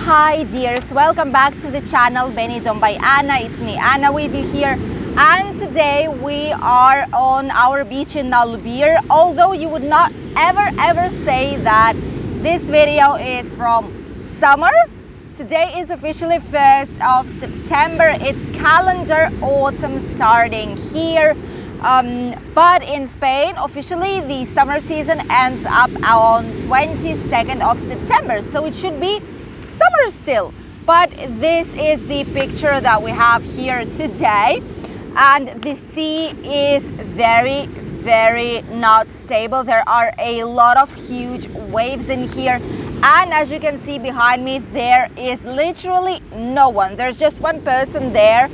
Hi dears, welcome back to the channel Benidorm by Anna. It's me Anna with you here, and today we are on our beach in Albir. Although you would not ever say that this video is from summer, today is officially 1st of September. It's calendar autumn starting here, but in Spain officially the summer season ends up on 22nd of September, so it should be summer still. But this is the picture that we have here today, and the sea is very not stable. There are a lot of huge waves in here, and as you can see behind me, there is literally no one. There's just one person there,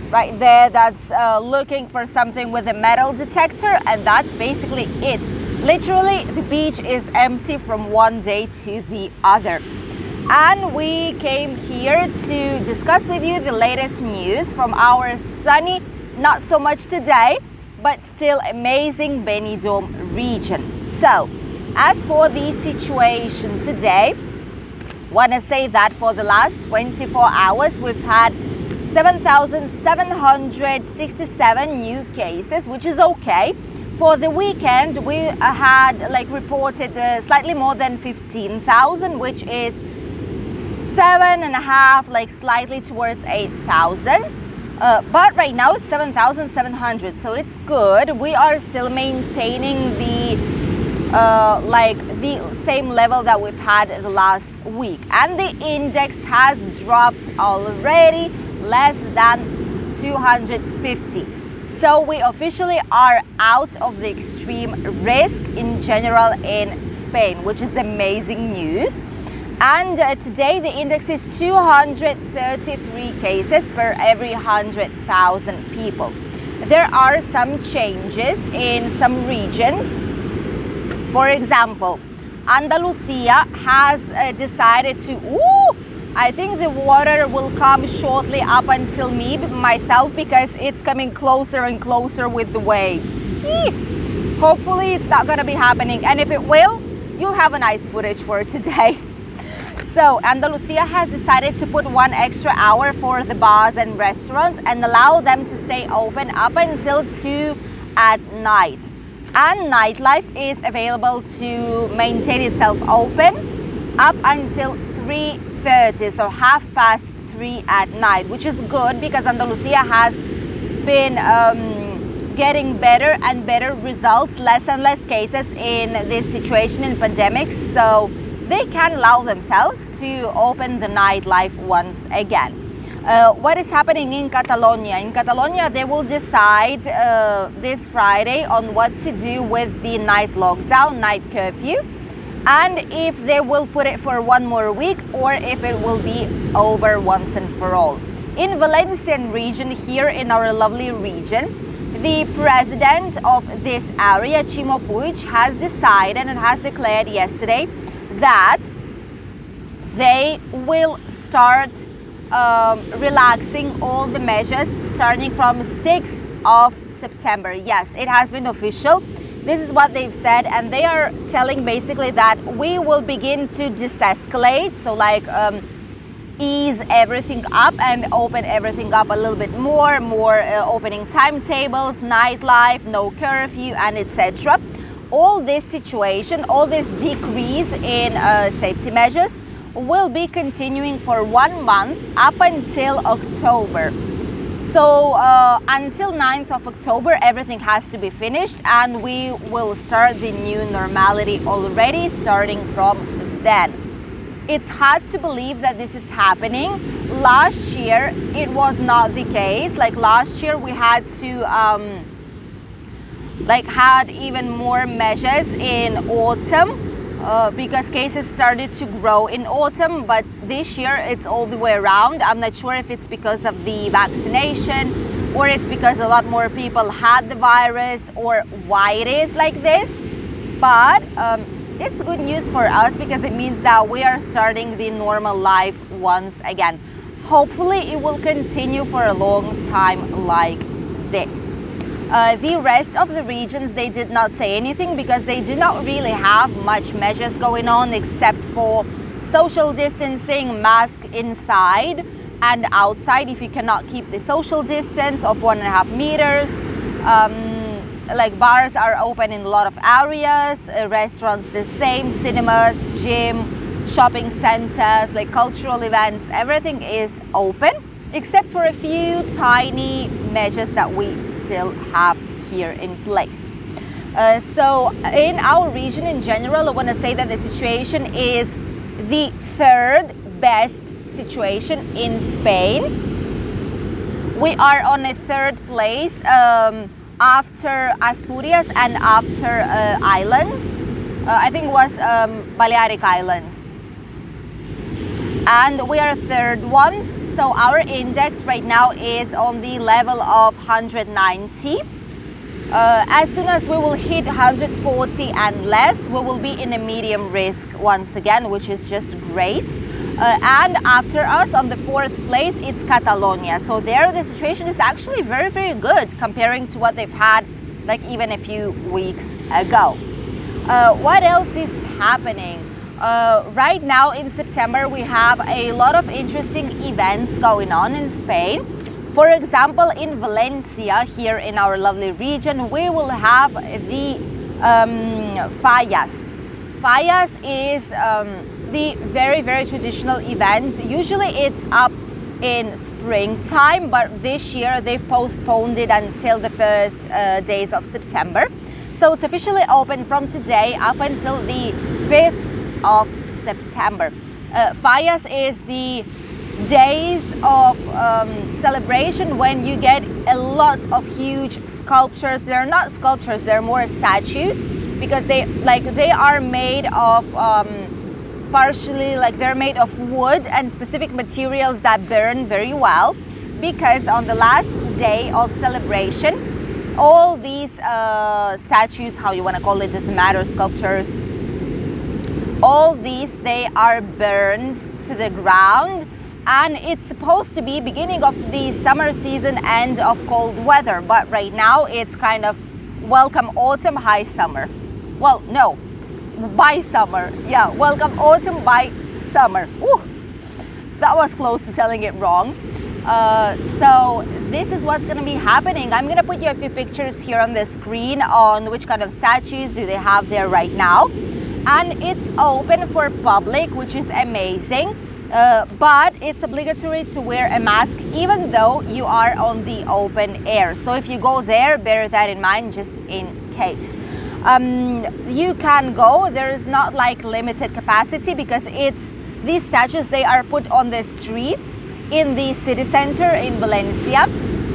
right there, that's looking for something with a metal detector, and that's basically it. Literally the beach is empty from one day to the other. And we came here to discuss with you the latest news from our sunny, not so much today, but still amazing Benidorm region. So, as for the situation today, want to say that for the last 24 hours we've had 7,767 new cases, which is okay. For the weekend we had reported slightly more than 15,000, which is 7.5, slightly towards 8,000, but right now it's 7,700, so it's good. We are still maintaining the same level that we've had the last week, and the index has dropped already less than 250. So we officially are out of the extreme risk in general in Spain, which is amazing news. And today the index is 233 cases per every 100,000 people. There are some changes in some regions. For example, Andalusia has decided to, I think the water will come shortly up until myself, because it's coming closer and closer with the waves. Hopefully it's not gonna be happening, and if it will, you'll have a nice footage for today. So Andalusia has decided to put 1 extra hour for the bars and restaurants and allow them to stay open up until 2 at night. And nightlife is available to maintain itself open up until 3:30, so 3:30 at night, which is good because Andalusia has been getting better and better results, less and less cases in this situation in pandemics, so they can allow themselves to open the nightlife once again. What is happening in Catalonia? In Catalonia, they will decide this Friday on what to do with the night lockdown, night curfew, and if they will put it for 1 more week or if it will be over once and for all. In Valencian region, here in our lovely region, the president of this area, Chimo Puig, has decided and has declared yesterday that they will start relaxing all the measures starting from 6th of September. Yes, it has been official. This is what they've said, and they are telling basically that we will begin to desescalate, so ease everything up and open everything up a little bit more opening timetables, nightlife, no curfew, and etc. All this situation, all this decrease in safety measures will be continuing for 1 month up until October. So until 9th of October, everything has to be finished, and we will start the new normality already starting from then. It's hard to believe that this is happening. Last year, it was not the case. Last year, we had to had even more measures in autumn because cases started to grow in autumn, but this year it's all the way around. I'm not sure if it's because of the vaccination or it's because a lot more people had the virus or why it is like this, but it's good news for us because it means that we are starting the normal life once again. Hopefully it will continue for a long time like this. The rest of the regions, they did not say anything because they do not really have much measures going on except for social distancing, mask inside and outside if you cannot keep the social distance of 1.5 meters. Like bars are open in a lot of areas, restaurants the same, cinemas, gym, shopping centers, like cultural events, everything is open except for a few tiny measures that we still have here in place. So in our region in general, I want to say that the situation is the third best situation in Spain. We are on a third place after Asturias and after islands. I think it was Balearic Islands. And we are third ones. So our index right now is on the level of 190. As soon as we will hit 140 and less, we will be in a medium risk once again, which is just great. And after us on the fourth place, it's Catalonia. So there the situation is actually very, very good comparing to what they've had like even a few weeks ago. What else is happening? Right now in September, we have a lot of interesting events going on in Spain. For example, in Valencia, here in our lovely region, we will have the Fallas. Fallas is the very, very traditional event. Usually it's up in springtime, but this year they've postponed it until the first days of September. So it's officially open from today up until the 5th of September. Fallas is the days of celebration when you get a lot of huge sculptures. They're not sculptures, they're more statues, because they are made of partially, like they're made of wood and specific materials that burn very well, because on the last day of celebration, all these statues, how you want to call it, doesn't matter, sculptures, all these, they are burned to the ground. And it's supposed to be beginning of the summer season, end of cold weather, but right now it's kind of welcome autumn, high summer. Well, no, by summer. Yeah, welcome autumn, by summer. Ooh, that was close to telling it wrong. So this is what's going to be happening. I'm going to put you a few pictures here on the screen on which kind of statues do they have there right now. And it's open for public, which is amazing. But it's obligatory to wear a mask even though you are on the open air. So if you go there, bear that in mind just in case. You can go, there is not like limited capacity, because these statues, they are put on the streets in the city center in Valencia.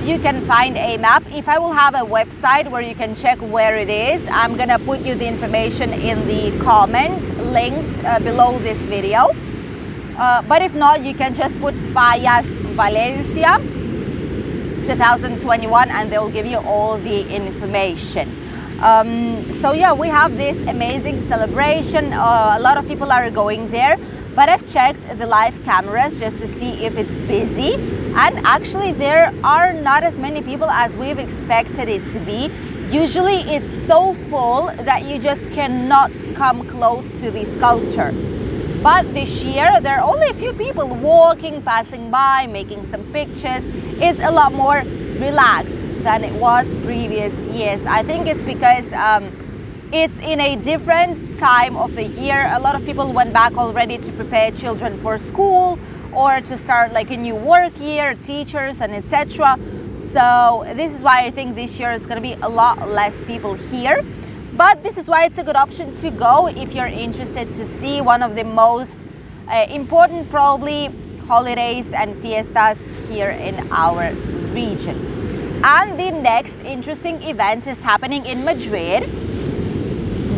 You can find a map. If I will have a website where you can check where it is, I'm gonna put you the information in the comment linked below this video. But if not, you can just put Fallas Valencia 2021 and they'll give you all the information. So yeah, we have this amazing celebration. A lot of people are going there, but I've checked the live cameras just to see if it's busy. And actually there are not as many people as we've expected it to be. Usually it's so full that you just cannot come close to the sculpture. But this year, there are only a few people walking, passing by, making some pictures. It's a lot more relaxed than it was previous years. I think it's because it's in a different time of the year. A lot of people went back already to prepare children for school or to start like a new work year, teachers and etc. So this is why I think this year is going to be a lot less people here. But this is why it's a good option to go if you're interested to see one of the most important, probably, holidays and fiestas here in our region. And the next interesting event is happening in Madrid,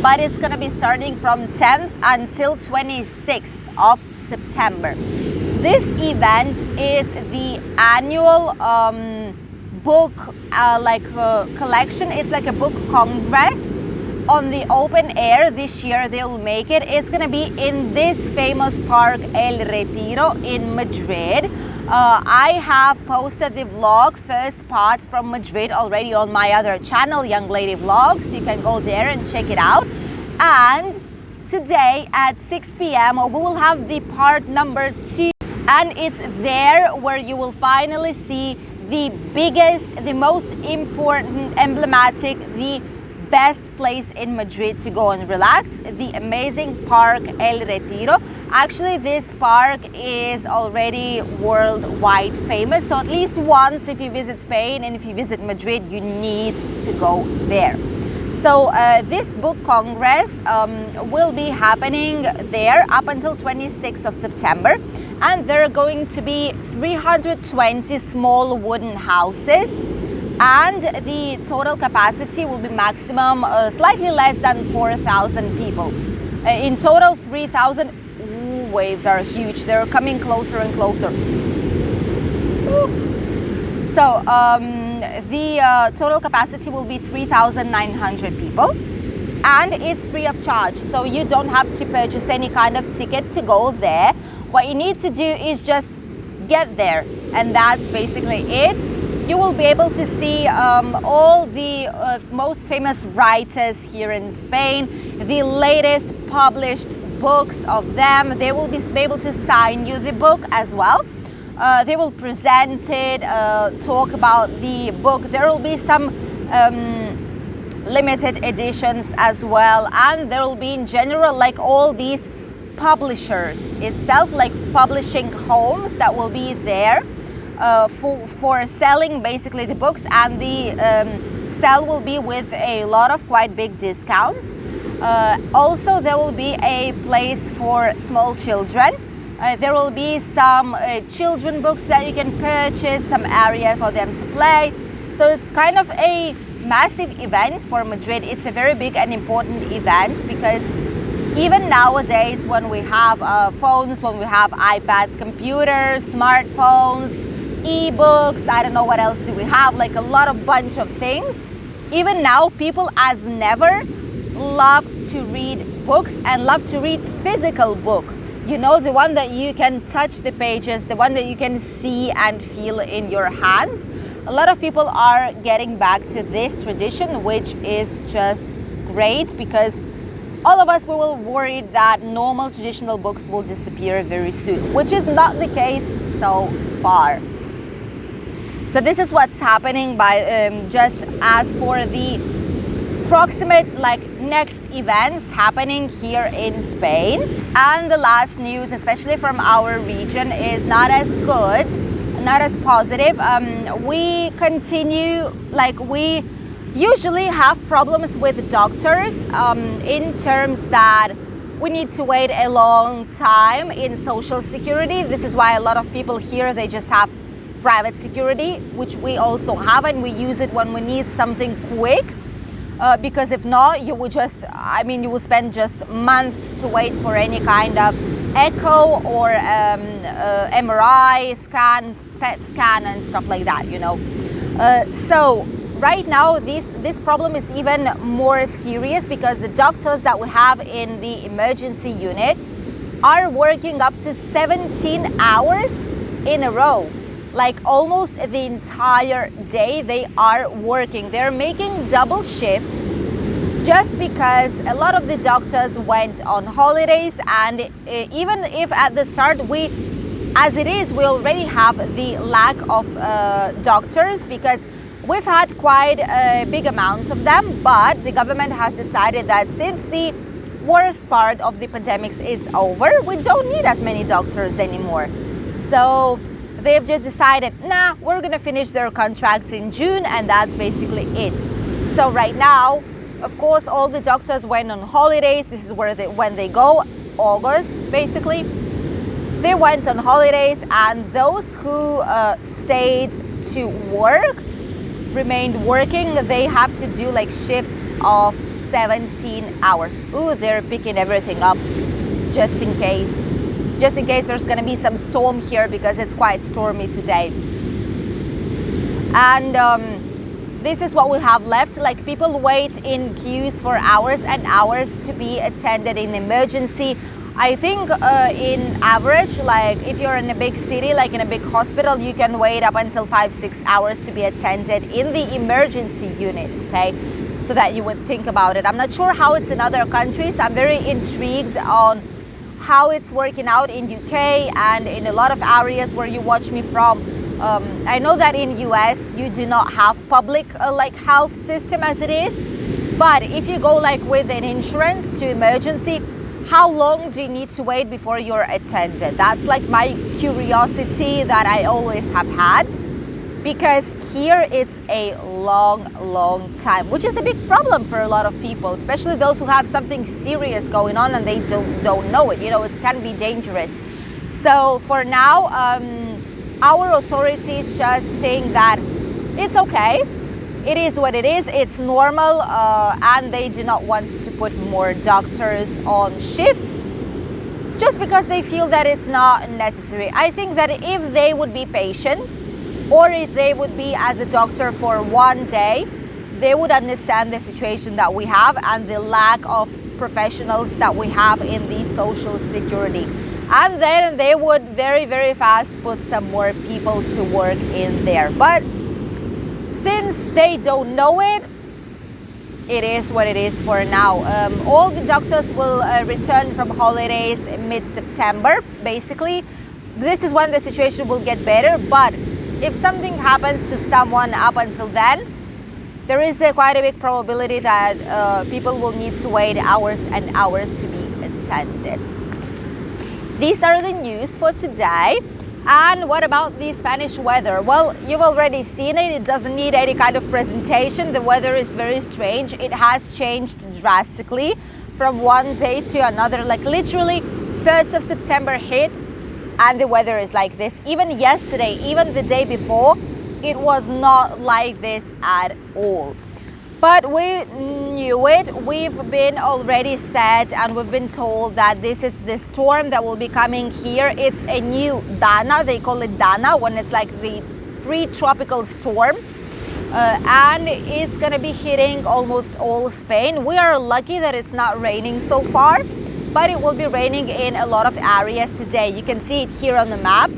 but it's going to be starting from 10th until 26th of September. This event is the annual book collection. It's like a book congress on the open air. This year they'll make it. It's gonna be in this famous park El Retiro in Madrid. I have posted the vlog first part from Madrid already on my other channel, Young Lady Vlogs. You can go there and check it out. And today at 6 p.m. we will have the part number 2, and it's there where you will finally see the biggest, the most important, emblematic, the best place in Madrid to go and relax, the amazing park El Retiro. Actually, this park is already worldwide famous, so at least once if you visit Spain and if you visit Madrid, you need to go there. So this book congress will be happening there up until 26th of September, and there are going to be 320 small wooden houses, and the total capacity will be maximum slightly less than 4,000 people. In total, 3,000. Waves are huge. They're coming closer and closer. So the total capacity will be 3,900 people, and it's free of charge. So you don't have to purchase any kind of ticket to go there. What you need to do is just get there, and that's basically it. You will be able to see all the most famous writers here in Spain, the latest published books of them. They will be able to sign you the book as well. They will present it, talk about the book. There will be some limited editions as well, and there will be in general like all these publishers itself, like publishing homes that will be there for selling basically the books, and the sale will be with a lot of quite big discounts. Also, there will be a place for small children. There will be some children books that you can purchase, some area for them to play. So it's kind of a massive event for Madrid. It's a very big and important event because even nowadays when we have phones, when we have iPads, computers, smartphones, e-books, I don't know what else do we have, like a lot of bunch of things. Even now, people as never love to read books and love to read physical book. You know, the one that you can touch the pages, the one that you can see and feel in your hands. A lot of people are getting back to this tradition, which is just great because all of us we will worry that normal traditional books will disappear very soon, which is not the case so far. So this is what's happening by just as for the approximate like next events happening here in Spain. And the last news, especially from our region, is not as good, not as positive. We continue, like we usually have problems with doctors in terms that we need to wait a long time in social security. This is why a lot of people here, they just have private security, which we also have, and we use it when we need something quick. Because if not, you would just, I mean, you will spend just months to wait for any kind of echo or MRI scan, PET scan and stuff like that, you know. So right now, this problem is even more serious because the doctors that we have in the emergency unit are working up to 17 hours in a row. Like almost the entire day they are working. They're making double shifts just because a lot of the doctors went on holidays, and even if at the start as it is, we already have the lack of doctors because we've had quite a big amount of them, but the government has decided that since the worst part of the pandemic is over, we don't need as many doctors anymore. So they've just decided, nah, we're gonna finish their contracts in June, and that's basically it. So right now, of course, all the doctors went on holidays. This is where when they go, August, basically. They went on holidays, and those who stayed to work, remained working, they have to do like shifts of 17 hours. Ooh, they're picking everything up just in case. Just in case there's gonna be some storm here because it's quite stormy today. And this is what we have left. Like people wait in queues for hours and hours to be attended in emergency. I think in average, like if you're in a big city, like in a big hospital, you can wait up until 5-6 hours to be attended in the emergency unit, okay? so that you would think about it. I'm not sure how it's in other countries. I'm very intrigued on how it's working out in UK and in a lot of areas where you watch me from. I know that in US you do not have public like health system as it is, but if you go like with an insurance to emergency, how long do you need to wait before you're attended? That's like my curiosity that I always have had, because here it's a long time, which is a big problem for a lot of people, especially those who have something serious going on and they don't know it. You know, it can be dangerous. So for now, our authorities just think that it's okay. It is what it is. It's normal, and they do not want to put more doctors on shift just because they feel that it's not necessary. I think that if they would be patients, or if they would be as a doctor for one day, they would understand the situation that we have and the lack of professionals that we have in the social security. And then they would very fast put some more people to work in there. But since they don't know it, it is what it is for now. All the doctors will return from holidays mid-September, basically. This is when the situation will get better, but if something happens to someone up until then, there is quite a big probability that people will need to wait hours and hours to be attended. These are the news for today. And what about the Spanish weather? Well, you've already seen it. It doesn't need any kind of presentation. The weather is very strange. It has changed drastically from one day to another. Like literally 1st of September hit and the weather is like this. Even yesterday, even the day before, it was not like this at all. But we knew it. We've been already said and we've been told that this is the storm that will be coming here. It's a new Dana. They call it Dana when it's like the pre-tropical storm. And it's going to be hitting almost all Spain. We are lucky that it's not raining so far, but it will be raining in a lot of areas today. You can see it here on the map.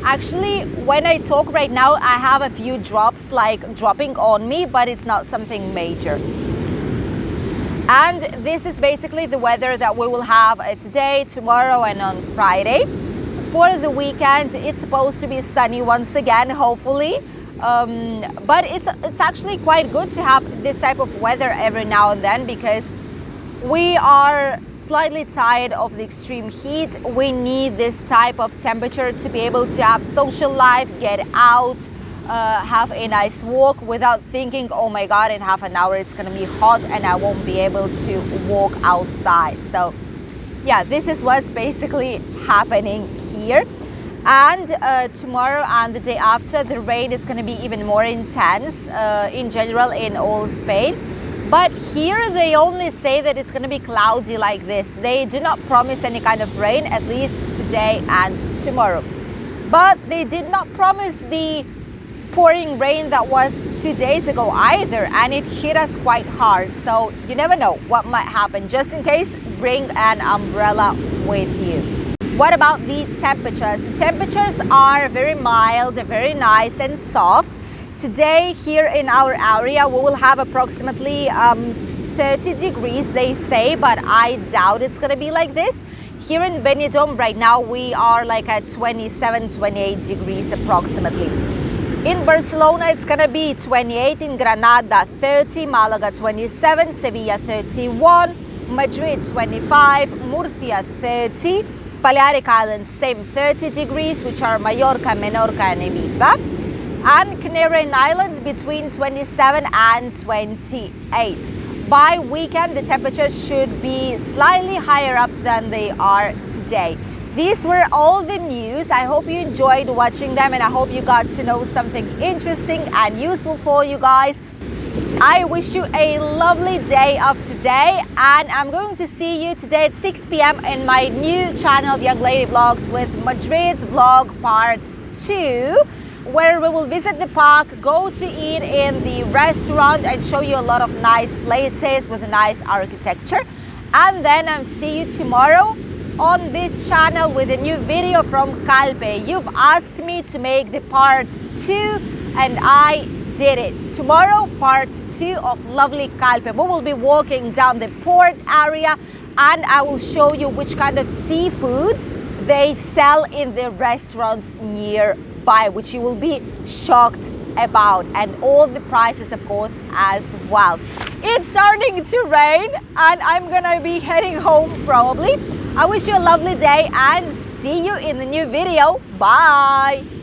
Actually, when I talk right now, I have a few drops like dropping on me, but it's not something major. And this is basically the weather that we will have today, tomorrow, and on Friday. For the weekend, it's supposed to be sunny once again, hopefully. But it's actually quite good to have this type of weather every now and then, because we are slightly tired of the extreme heat. We need this type of temperature to be able to have social life, get out, have a nice walk without thinking, oh my God, in half an hour it's gonna be hot and I won't be able to walk outside. So yeah, this is what's basically happening here. And tomorrow and the day after, the rain is gonna be even more intense in general in all Spain. But here they only say that it's going to be cloudy like this. They do not promise any kind of rain, at least today and tomorrow. But they did not promise the pouring rain that was 2 days ago either, and it hit us quite hard. So you never know what might happen. Just in case, bring an umbrella with you. What about the temperatures? The temperatures are very mild, very nice and soft. Today here in our area we will have approximately 30 degrees they say, but I doubt it's gonna be like this. Here in Benidorm right now we are like at 27-28 degrees approximately. In Barcelona it's gonna be 28, in Granada 30, Malaga 27, Sevilla 31, Madrid 25, Murcia 30, Balearic Islands same 30 degrees, which are Mallorca, Menorca and Ibiza. And Canary Islands between 27 and 28. By weekend, the temperatures should be slightly higher up than they are today. These were all the news. I hope you enjoyed watching them and I hope you got to know something interesting and useful for you guys. I wish you a lovely day of today, and I'm going to see you today at 6 p.m. in my new channel, Young Lady Vlogs, with Madrid's vlog part 2. Where we will visit the park, go to eat in the restaurant and show you a lot of nice places with nice architecture. And then I'll see you tomorrow on this channel with a new video from Calpe. You've asked me to make the part 2 and I did it. Tomorrow, part 2 of lovely Calpe. We will be walking down the port area and I will show you which kind of seafood they sell in the restaurants nearby, which you will be shocked about, and all the prices, of course, as well. It's starting to rain and I'm gonna be heading home probably. I wish you a lovely day and see you in the new video. Bye!